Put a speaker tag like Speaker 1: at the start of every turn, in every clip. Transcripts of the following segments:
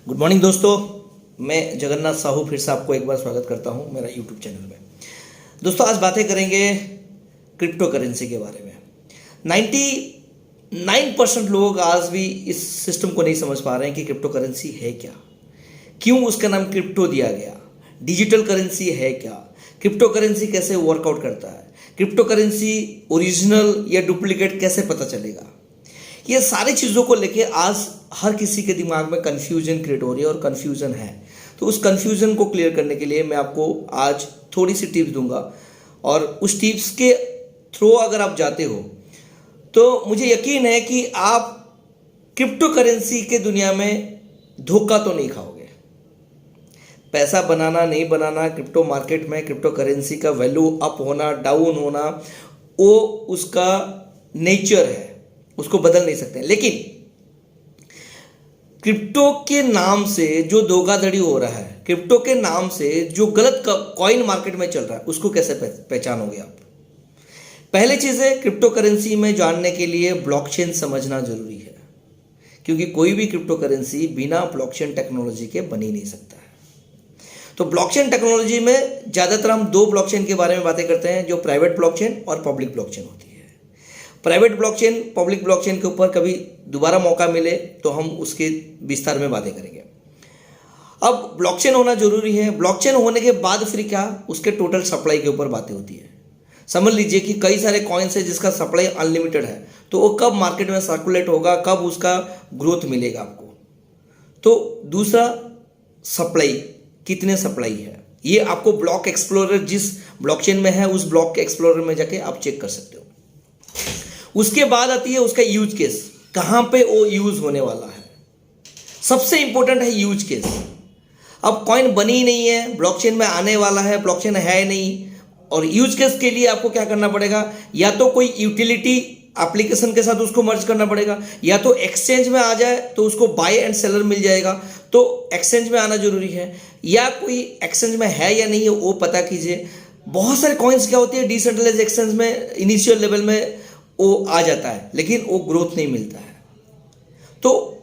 Speaker 1: Good morning दोस्तों, मैं जगन्नाथ साहू फिर से आपको एक बार स्वागत करता हूं मेरा यूट्यूब चैनल में। दोस्तों आज बातें करेंगे क्रिप्टो करेंसी के बारे में। 99% लोग आज भी इस सिस्टम को नहीं समझ पा रहे हैं कि क्रिप्टो करेंसी है क्या, क्यों उसका नाम क्रिप्टो दिया गया, डिजिटल करेंसी है क्या, क्रिप्टो करेंसी कैसे वर्कआउट करता है, क्रिप्टो करेंसी ओरिजिनल या डुप्लीकेट कैसे पता चलेगा। ये सारी चीज़ों को लेके आज हर किसी के दिमाग में कन्फ्यूजन क्रिएट हो रही है और कन्फ्यूजन है। तो उस कन्फ्यूजन को क्लियर करने के लिए मैं आपको आज थोड़ी सी टिप्स दूंगा और उस टिप्स के थ्रू अगर आप जाते हो तो मुझे यकीन है कि आप क्रिप्टो करेंसी के दुनिया में धोखा तो नहीं खाओगे। पैसा बनाना नहीं बनाना, क्रिप्टो मार्केट में क्रिप्टो करेंसी का वैल्यू अप होना डाउन होना वो उसका नेचर है, उसको बदल नहीं सकते। लेकिन क्रिप्टो के नाम से जो धोखाधड़ी हो रहा है, क्रिप्टो के नाम से जो गलत कॉइन मार्केट में चल रहा है, उसको कैसे पहचानोगे आप। पहली चीज है, क्रिप्टो करेंसी में जानने के लिए ब्लॉकचेन समझना जरूरी है, क्योंकि कोई भी क्रिप्टो करेंसी बिना ब्लॉकचेन टेक्नोलॉजी के बन ही नहीं सकता है। तो ब्लॉकचेन टेक्नोलॉजी में ज्यादातर हम दो ब्लॉकचेन के बारे में बातें करते हैं, जो प्राइवेट ब्लॉकचेन और पब्लिक ब्लॉकचेन होती है। प्राइवेट ब्लॉकचेन पब्लिक ब्लॉकचेन के ऊपर कभी दोबारा मौका मिले तो हम उसके विस्तार में बातें करेंगे। अब ब्लॉकचेन होना जरूरी है। ब्लॉकचेन होने के बाद फिर क्या, उसके टोटल सप्लाई के ऊपर बातें होती है। समझ लीजिए कि कई सारे कॉइन्स है जिसका सप्लाई अनलिमिटेड है, तो वो कब मार्केट में सर्कुलेट होगा, कब उसका ग्रोथ मिलेगा आपको। तो दूसरा, सप्लाई, कितने सप्लाई है, ये आपको ब्लॉक एक्सप्लोरर जिस ब्लॉकचेन में है उस ब्लॉक एक्सप्लोरर में जाके आप चेक कर सकते हो। उसके बाद आती है उसका यूज केस, कहां पे वो यूज होने वाला है। सबसे इंपॉर्टेंट है यूज केस। अब कॉइन बनी नहीं है, ब्लॉकचेन में आने वाला है, ब्लॉकचेन है नहीं, और यूज केस के लिए आपको क्या करना पड़ेगा, या तो कोई यूटिलिटी एप्लीकेशन के साथ उसको मर्ज करना पड़ेगा, या तो एक्सचेंज में आ जाए तो उसको बाय एंड सेलर मिल जाएगा, तो एक्सचेंज में आना जरूरी है, या कोई एक्सचेंज में है या नहीं है वो पता कीजिए। बहुत सारे कॉइन्स क्या होती है, डिसेंट्रलाइज एक्सचेंज में इनिशियल लेवल में वो आ जाता है, लेकिन वो ग्रोथ नहीं मिलता है। तो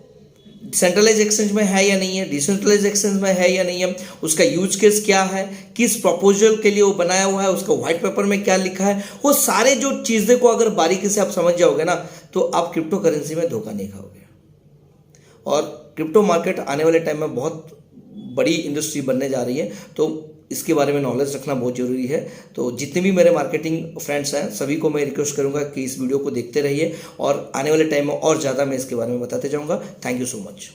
Speaker 1: सेंट्रलाइज एक्सचेंज में है या नहीं है, डिसेंट्रलाइज एक्सचेंज में है या नहीं है, उसका यूज केस क्या है, किस प्रपोजल के लिए वो बनाया हुआ है, उसका व्हाइट पेपर में क्या लिखा है, वो सारे जो चीज़ें को अगर बारीकी से आप समझ जाओगे ना, तो आप क्रिप्टो करेंसी में धोखा नहीं खाओगे। और क्रिप्टो मार्केट आने वाले टाइम में बहुत बड़ी इंडस्ट्री बनने जा रही है, तो इसके बारे में नॉलेज रखना बहुत जरूरी है। तो जितने भी मेरे मार्केटिंग फ्रेंड्स हैं सभी को मैं रिक्वेस्ट करूंगा कि इस वीडियो को देखते रहिए और आने वाले टाइम में और ज़्यादा मैं इसके बारे में बताते जाऊंगा। Thank you so much.